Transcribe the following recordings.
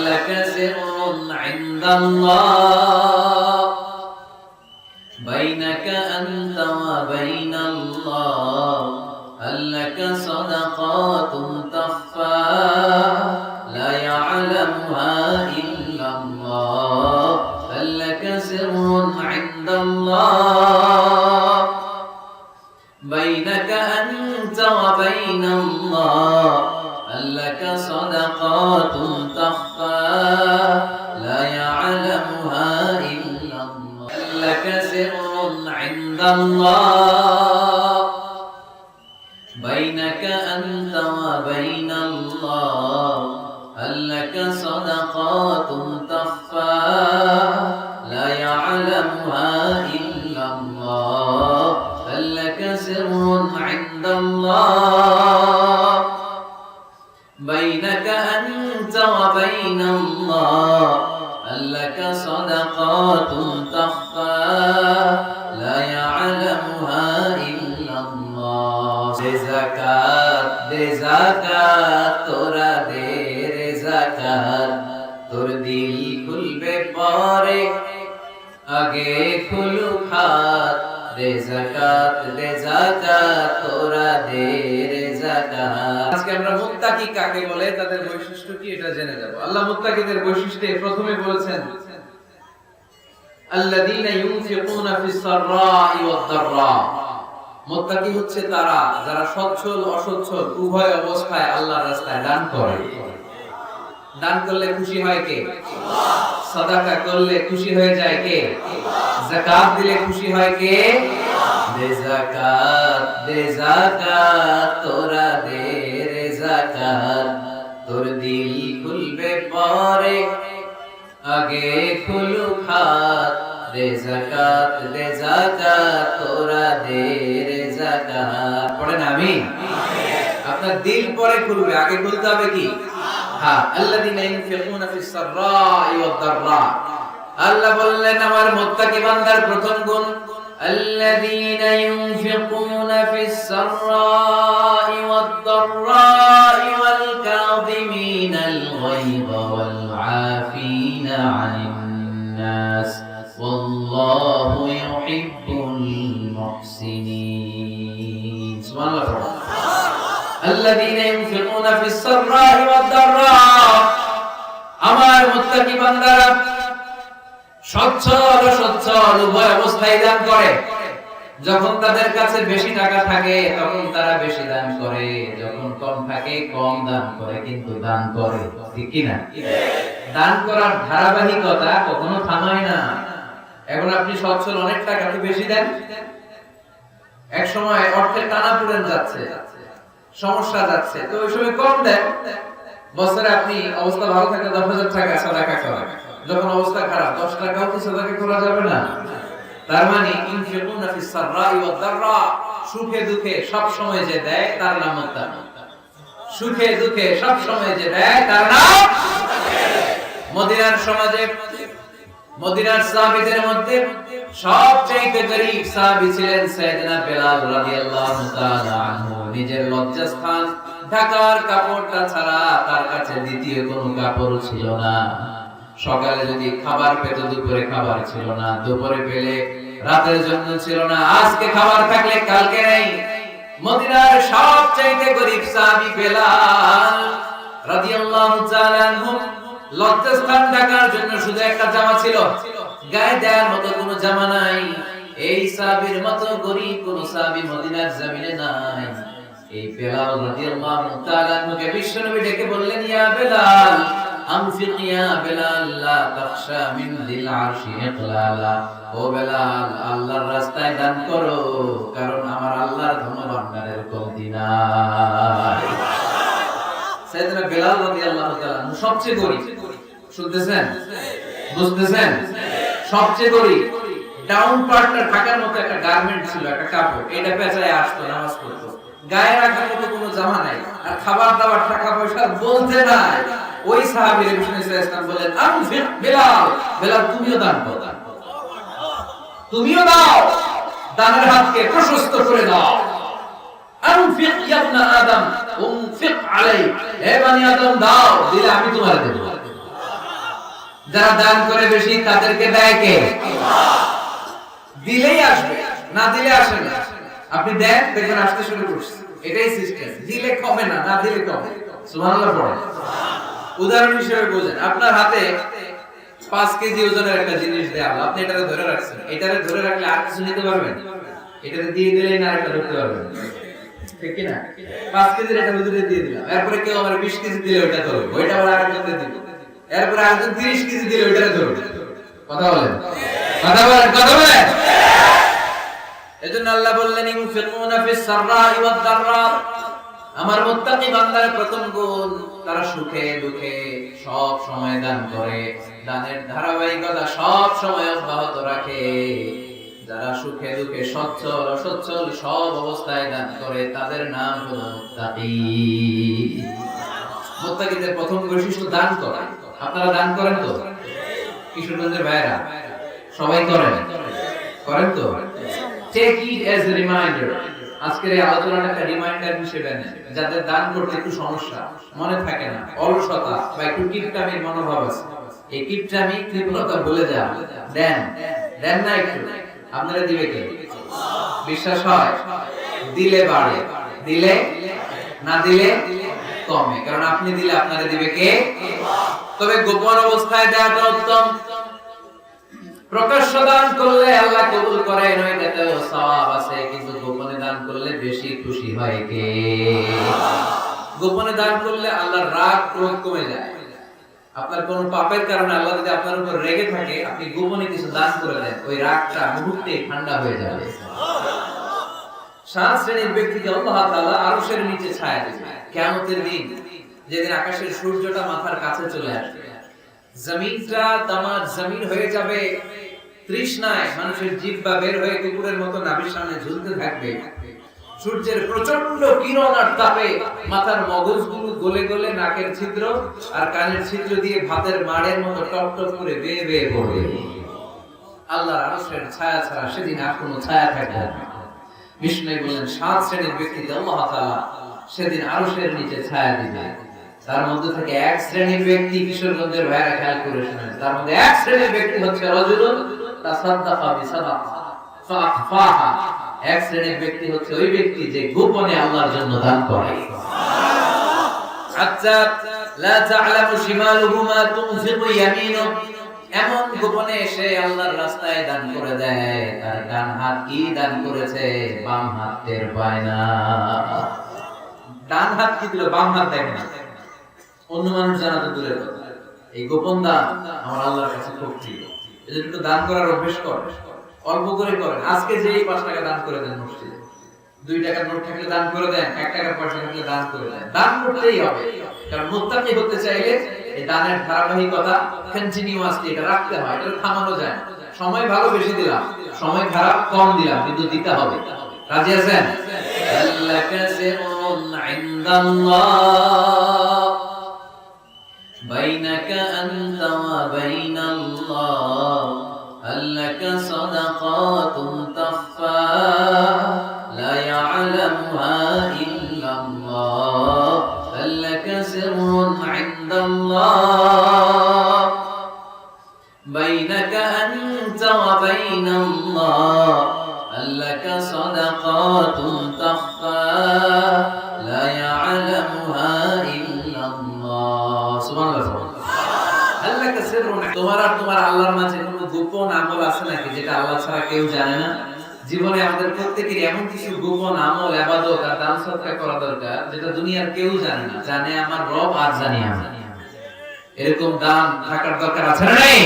লাকা সিররুন ইনদাল্লাহ বাইনাকা আনতা ওয়া বাইনাল্লাহ লাকা সাদাকাতুন তাখফা লা ইয়ালামুহা ইল্লাল্লাহ লাকা সিররুন ইনদাল্লাহ বাইনাকা আনতা ওয়া বাইনাল্লাহ লাকা সাদাকাতুন তাখফা লা ইয়ালামুহা ইল্লাল্লাহ লাকা সিররুন ইনদাল্লাহ বাইনাকা আনতা ওয়া বাইনাল্লাহ লাকা সাদাকাতুন তাখফা লা ইয়ালামুহা ইল্লাল্লাহ লাকা সিররুন ইনদাল্লাহ বাইনাকা আনতা ওয়া বাইনাল্লাহ লাকা সাদাকাতুন তাখফা লা ইয়ালামুহা ইল্লাল্লাহ দে যাকাত তোরা দে রে যাকাত তোর দিল খুলবে পরে আগে খুলুক হাত দে যাকাত তোরা দে রে যাকাত। আজকে আমরা মুত্তাকি কাকে বলে, তাদের বৈশিষ্ট্য কি এটা জেনে যাব। আল্লাহ মুত্তাকিদের বৈশিষ্ট্যে প্রথমে বলেছেন আল্লাযীনা ইউনফিকুনা ফিস সাররাই ওয়াদ দাররা। মুত্তাকি হচ্ছে তারা যারা সচ্ছল অসচ্ছল উভয় অবস্থায় আল্লাহর রাস্তায় দান করে। দান করলে খুশি হয় কে? আল্লাহ। সাদাকা করলে খুশি হয়ে যায় কে? আল্লাহ। যাকাত দিলে খুশি হয় কে? আল্লাহ। দে যাকাত তোরা দে রে যাকাত তোর দিল খুলবে পরে আগে খুলুক হাত দে যাকাত তোরা দে রে যাকাত। পড়েন আমিন। আপনার দিল পরে খুলবে, আগে খুলতে হবে কি? হ্যাঁ। আল্লাযীনা ইউনফিকুনা ফিস সাররাই ওয়াদ দাররা। আল্লাহ বললেন আমার মুত্তাকি বান্দার প্রথম গুণ আল্লাযীনা ইউনফিকুনা ফিস সাররাই ওয়াদ দাররাই ওয়াল কাযিমিনাল গায়যা ওয়াল আফিনা আনিন নাস ওয়াল্লাহু ইউহিব্বুল মুহসিনিন। সুবহানাল্লাহ। الذين ينفقون في السراء والضراء। আমার মুত্তাকি বান্দারা সচ্ছল অসচ্ছল উভয় অবস্থায় দান করে। যখন তাদের কাছে বেশি টাকা থাকে তখন তারা বেশি দান করে, যখন কম থাকে কম দান করে, কিন্তু দান করে। ঠিক কি না? দান করার ধারাবাহিকতা কখনো থামায় না। এখন আপনি সচ্ছল, অনেক টাকা আপনি বেশি দেন, এক সময় অর্থের টানাপোড়েন যাচ্ছে, সমস্যা যাচ্ছে, তো ওই সময় কম দেন। বছরে আপনি অবস্থা ভালো থাকলে 10,000 টাকা সাদাকা করেন, যখন অবস্থা খারাপ 10 টাকাও কি সাদাকা করা যাবে না? তার মানে ইনফিকুনা ফিস সাররাই ওয়াদ দাররা, সুখে দুঃখে সব সময় যে দেয় তার নাম মুত্তাকি। সুখে দুঃখে সব সময় যে দেয় তার নাম মদিনার সমাজে, মদিনার সাহাবীদের মধ্যে সবচেয়ে গরীব সাহাবী ছিলেন সাইয়েদনা বেলাল রাদিয়াল্লাহু তাআলা আনহু। নিজের লজ্জাস্থান ঢাকার কাপড়টা ছাড়া তার কাছে দ্বিতীয় কোনো কাপড় ছিল না। সকালে যদি খাবার পেত, দুপুরে খাবার ছিল না, দুপুরে পেলে রাতের জন্য ছিল না, আজকে খাবার থাকলে কালকে নেই। মদিনার সবচেয়ে গরীব সাহাবী বেলাল রাদিয়াল্লাহু তাআলা আনহু লজ্জাস্থান ঢাকার জন্য শুধু একটা জামা ছিল, গায়ে দেওয়ার মতো কোনো জামা নাই। এই সাহাবীর মতো গরীব কোন সাহাবী মদিনার জমিনে নাই। এই বেলাল রাদিয়াল্লাহু তাআলা আনহুকে বিশ্বনবী ডেকে বললেন, ইয়া বেলাল আনফিক ইয়া বেলাল লা তাখশা মিন দিল আরশি ইকলালা। ও বেলাল, আল্লাহর রাস্তায় দান করো, কারণ আমার আল্লাহর ধনভাণ্ডারের কমতি নাই। সাইয়েদনা বেলাল রাদিয়াল্লাহু তাআলা সবচেয়ে গরীব, শুনতেছেন, বুঝতেছেন? সবচেয়ে গরীব। ডাউন পার্টটা ঢাকার মতো একটা গার্মেন্ট ছিল, একটা কাপড়, এটা পেঁচায় আসতো, নামাজ পড়তো, গায়ে রাখার মতো কোনো জামা নাই, আর খাবার দাবার টাকা পয়সা বলতে নাই। ওই সাহাবীর বিষ্ণু ইসলাম বলেন, আনফিক বেলাল, বেলাল তুমিও দান করো, তুমিও দাও, দানের হাতকে প্রশস্ত করে দাও। আনফিক ইয়া ইবনা আদম উনফিক আলাইক, হে বনি আদম দাও, দিলে আমি তোমারে দেব। যারা দান করে বেশি তাদেরকে দেয় কে? দিলেই আসবে, না দিলে আসে না। আপনি দেন, দেখবেন আসতে শুরু করছে। এটাই সিস্টেম। দিলে কমে না, না দিলে কমে। সুবহানাল্লাহ পড়েন। উদাহরণ হিসেবে বোঝেন, আপনার হাতে 5 কেজি ওজনের একটা জিনিস দেয়া হলো, আপনি এটারে ধরে রাখছেন। এটারে ধরে রাখলে আর কিছু নিতে পারবেন? এটারে দিয়ে দিলেই না আরেকটা ধরতে পারবেন, ঠিক কি না? 5 কেজির এটা হুজুরে দিয়ে দিলাম, এরপরে কেউ আমার 20 কেজি দিলে ওইটা ধরবে, ওইটা আবার আরেকজনকে দিব, এরপরে আরেকজন 30 কেজি দিলে ওইটা ধরবে। কথা বলেন, কথা বলেন, কথা বলেন। এজন্য আল্লাহ বললেন ইউনফিকুনা ফিস সাররাই ওয়াদ দাররা। আমার মুত্তাকি বান্দার প্রথম গুণ, তারা সুখে দুঃখে সব সময় দান করে, দানের ধারাবাহিকতা সব সময় অব্যাহত রাখে। যারা সুখে দুঃখে সচ্ছল অসচ্ছল সব অবস্থায় দান করে তাদের নাম হলো মুত্তাকি। মুত্তাকিদের প্রথম বৈশিষ্ট্য দান করা। আপনারা দান করেন তো? কিশোরগঞ্জের ভাইরা সবাই করেন? করেন তো? Take it as a reminder. আজকের এই আলোচনাটা একটা রিমাইন্ডার হিসেবে নেন। যাদের দান করতে একটু সমস্যা, মনে থাকে না, অলসতা বা একটু কিপটামির মনোভাব আছে, এই কিপটামি কৃপণতা ভুলে যান। দেন, দেন না একটু, আপনারা দিবে কে? বিশ্বাস হয়? দিলে বাড়ে, দিলে না দিলে কমে। কারণ আপনি দিলে আপনারা দিবে কে? তবে গোপন অবস্থায় দেওয়াটা উত্তম। প্রকাশ্য দান করলে আল্লাহ কবুল করেন, ওইটাতেও সওয়াব আছে, কিন্তু গোপনে দান করলে বেশি খুশি হয় কে? গোপনে দান করলে আল্লাহর রাগ ক্রোধ কমে যায়। আপনার কোন পাপের কারণে আল্লাহ যদি আপনার উপর রেগে থাকে, আপনি গোপনে কিছু দান করে দেন, ওই রাগটা মুহূর্তে ঠান্ডা হয়ে যাবে। 7 শ্রেণীর ব্যক্তিকে আল্লাহ তাআলা আরশের নিচে ছায়া দিবেন কিয়ামতের দিন, যেদিন আকাশের সূর্যটা মাথার কাছে চলে আসবে, জমিনটা তামার জমিন হয়ে যাবে তৃষ্ণায়, মানুষের জিহ্বা বের হয়ে কুকুরের মতো নাভির সামনে ঝুলতে থাকবে। সূর্যের প্রচন্ড কিরণ আর তাপে মাথার মগজগুলো গলে গলে নাকের ছিদ্র আর কানের ছিদ্র দিয়ে ভাতের মাড়ের মতো টপ টপ করে বেয়ে বেয়ে পড়বে। আল্লাহর আরশের ছায়া ছাড়া সেদিন আর কোনো ছায়া থাকবে না। বিষ্ণু বলেন 7 শ্রেণীর ব্যক্তিকে আল্লাহ তাআলা সেদিন আরশের নিচে ছায়া দিবেন। তার মধ্যে থেকে 1 শ্রেণীর ব্যক্তি, কিশোরগঞ্জের ভাইরা খেয়াল করে শুনেন, তার মধ্যে 1 শ্রেণীর ব্যক্তি হচ্ছে রাজুলুন তাসাদ্দাকা বিসাদাকা ফাআখফাহা। 1 শ্রেণীর ব্যক্তি হচ্ছে ওই ব্যক্তি যে গোপনে আল্লাহর জন্য দান করে। আচ্ছা, লা তা'লামু শিমালুহু মা তুনফিকু ইয়ামিনু। এমন গোপনে এসে আল্লাহর রাস্তায় দান করে দেয়, তার ডান হাত কি দান করেছে বাম হাত টের পায় না। ডান হাত কি দিল, বাম হাত দেখে না। অন্য মানুষ জানা তো দূরের কথা, এই গোপন দান আমার আল্লাহর কাছে খুব প্রিয়। এজন্য একটু দান করার অভ্যাস করেন, অল্প করে করেন। আজকে যে 5 টাকা দান করে দেন মসজিদে, 2 টাকার নোট থাকলে দান করে দেন, 1 টাকার পয়সা থাকলে দান করে দেন। দান করতেই হবে, কারণ মুত্তাকি হতে চাইলে এই দানের ধারাবাহিকতা কন্টিনিউয়াসলি এটা রাখতে হয়, এটা থামানো যায় না। সময় ভালো বেশি দিলাম, সময় খারাপ কম দিলাম, কিন্তু দিতে হবে। রাজি আছেন? আল্লাকা সিরুন ইনদাল্লাহ বাইনাকা আনতা ওয়া বাইনাল্লাহ, আল্লাকা সাদাকাতুন তাখফা লা ইয়ালামুহা ইল্লাল্লাহ, আল্লাকা সিরুন ইনদাল্লাহ বাইনাকা আনতা ওয়া বাইনাল্লাহ, আল্লাকা সাদাকাতুন তাখফা লা ইয়ালামুহা ইল্লাল্লাহ। সুবহানাল্লাহ। আল্লাকা সিররুন, তোমার আর তোমার আল্লাহর মাঝে কোনো গোপন আমল আছে নাকি যেটা আল্লাহ ছাড়া কেউ জানে না? জীবনে আমাদের প্রত্যেকের এমন কিছু গোপন আমল, ইবাদত আর দান সদকা করা দরকার যেটা দুনিয়ার কেউ জানে না, জানে আমার রব আর জানি আমি। এরকম দান থাকার দরকার আছে না নাই?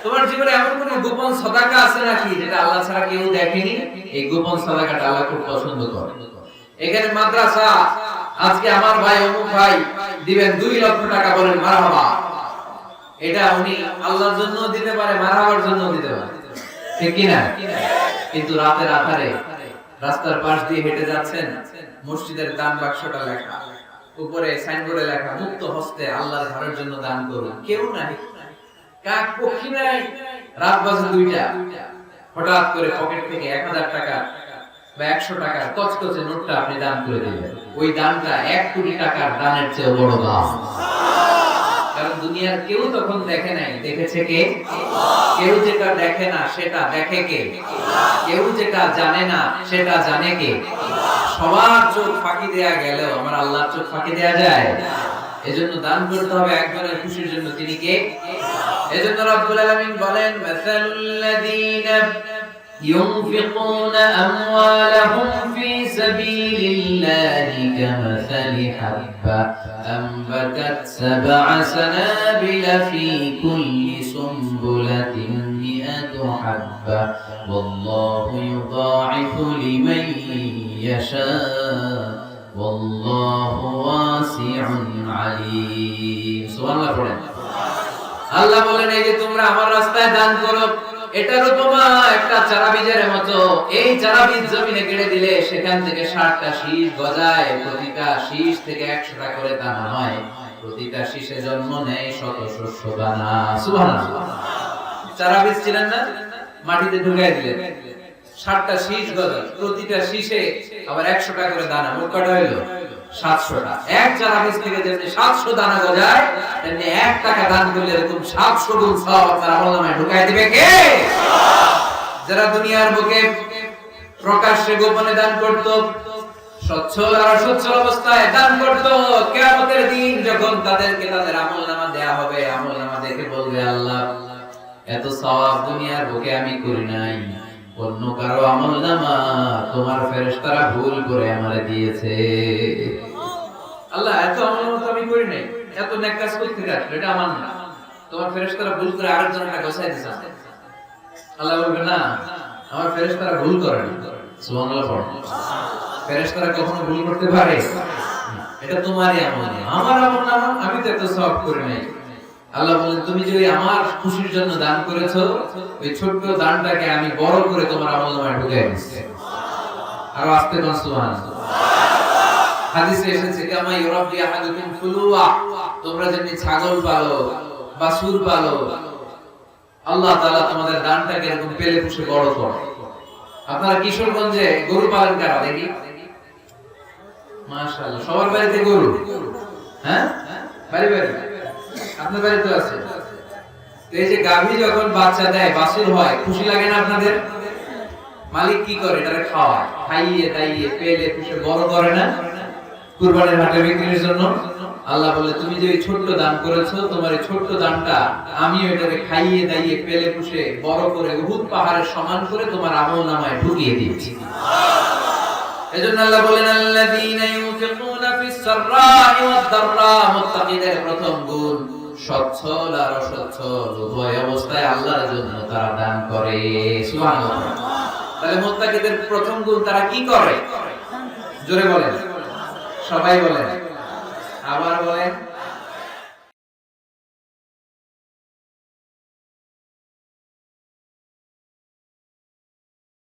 তোমার জীবনে এমন কোন গোপন সাদাকা আছে নাকি যেটা আল্লাহ ছাড়া কেউ দেখেনি? এই গোপন সাদাকাটা আল্লাহ খুব পছন্দ করে। এখানে মাদ্রাসা, আজকে আমার ভাই অমুক ভাই দিবেন 2 লক্ষ টাকা, বলেন মারহাবা। এটা উনি আল্লাহর জন্য দিতে পারে, মারহাবার জন্য দিতে পারে, ঠিক কি না? কিন্তু রাতের আধারে রাস্তার পাশ দিয়ে হেঁটে যাচ্ছেন, মসজিদের দান বাক্সটা লেখা, উপরে সাইনবোর্ডে লেখা মুক্ত হস্তে আল্লাহর ঘরের জন্য দান করুন। কেউ নাই, কাক পক্ষী নাই। রাত বাজে 2টা, হঠাৎ করে পকেট থেকে 1000 টাকা বা 100 টাকার কচকচে নোটটা আপনি দান করে দিলেন। ওই দানটা 1 কোটি টাকার দানের চেয়ে বড় দান। কারণ দুনিয়ার কেউ তখন দেখে নাই, দেখেছে কে? কেউ যেটা দেখে না সেটা দেখে কে? কেউ যেটা জানে না সেটা জানে কে? সবার চোখ ফাঁকি দেয়া গেলেও আমার আল্লাহর চোখ ফাঁকি দেয়া যায়? এজন্য দান করতে হবে একজনের খুশির জন্য। তিনি কে? এজন্য রব্বুল আলামিন বলেন, মাসালুল্লাযীনা ينفقون أموالهم في سبيل الله كمثل حبة أنبتت 7 سنابل في كل سنبلة 100 حبة والله يضاعف لمن يشاء والله واسع عليم سبحان الله পড়েন। আল্লাহ বলেন, এই যে তোমরা আমার রাস্তায় দান করো, এটার উপমা একটা চারা বীজের মতো। এই চারা বীজ জমিনে গেড়ে দিলে সেখান থেকে 60টা শীষ গজায়, প্রতিটা শীষ থেকে 100টা করে দানা হয়, প্রতিটা শীষে জন্ম নেয় শত শস্য দানা। সুবহানাল্লাহ। চারা বীজ ছিলেন না, মাটিতে ঢুকাই দিলেন, 60টা শীষ গজায়, প্রতিটা শীষে আবার 100টা করে দানা, মোট কত হইল? 700টা। এক চারা বীজ থেকে যেমনি 700 দানা গজায়, তেমনি 1 টাকা দান করলে এরকম 700 গুণ সওয়াব আপনার আমলনামায় ঢুকাই দিবে কে? যারা দুনিয়ার বুকে প্রকাশ্যে গোপনে দান করত, সচ্ছল আর অসচ্ছল অবস্থায় দান করত, কিয়ামতের দিন যখন তাদেরকে তাদের আমলনামা দেয়া হবে, আমলনামা দেখে বলবে, আল্লাহ এত সওয়াব দুনিয়ার বুকে আমি করি নাই, অন্য কারো আমলনামা তোমার ফেরেশতারা ভুল করে আমারে দিয়েছে। আল্লাহ এত আমলনামা আমি করি নাই, এত নেক কাজ করতে গেছে, এটা আমার না, তোমার ফেরেশতারা ভুল করে আরেকজনকে গোছাই দিয়েছে। আল্লাহ বলবে, না, আমার ফেরেশতারা ভুল করে না। সুবহানাল্লাহ পড়ো। ফেরেশতারা কখনো ভুল করতে পারে? এটা তোমারই আমলনামা, আমার আমলনামা, আমি তো এত সওয়াব করি নাই। আল্লাহ বলেন, তুমি যদি আমার খুশির জন্য দান করেছো, ওই ছোট্ট দানটাকে আমি বড় করে তোমার আমলনামায় ঢুকিয়ে দিচ্ছি। আর আস্তে কোন সুবহানাল্লাহ। হাদিসে এসেছে, কামা ইউরাব্বি আহাদুকুম ফুলুয়া, তোমরা যেমনি ছাগল পালো, বাছুর পালো, আল্লাহ তাআলা তোমাদের দানটাকে এরকম পেলে পুষে বড় করো। আপনারা কিশোরগঞ্জে গরু পালন করা দেখি, মাশাআল্লাহ, সবার বাড়িতে গরু। হ্যাঁ, বাড়ি বাড়ি আপনার বাড়িতে আছে। এই যে গাভী যখন বাচ্চা দেয়, বাছুর হয়, খুশি লাগে না আপনাদের? মালিক কি করে? এটারে খাওয়ায়, খাইয়ে দাইয়ে পেলে পুষে বড় করে না কুরবানির হাটে বিক্রির জন্য। আল্লাহ বলে, তুমি যে ছোট্ট দান করেছো, তোমার এই ছোট্ট দানটা আমি এটাকে খাইয়ে দাইয়ে পেলে পুষে বড় করে উহুদ পাহাড়ের সমান করে তোমার আমলনামায় ঢুকিয়ে দিয়েছি। এজন্য আল্লাহ বলেন, আল্লাযীনা ইউনফিকুনা ফিস সাররা'i ওয়াদ দাররা, মুত্তাকিদের প্রথম গুণ সচ্ছল আর অসচ্ছল উভয় অবস্থায় আল্লাহর জন্য তারা দান করে। সুবহানাল্লাহ। তাহলে মুত্তাকিদের প্রথম গুণ, তারা কি করে? জোরে বলেন, সবাই বলেন, আবার বলেন।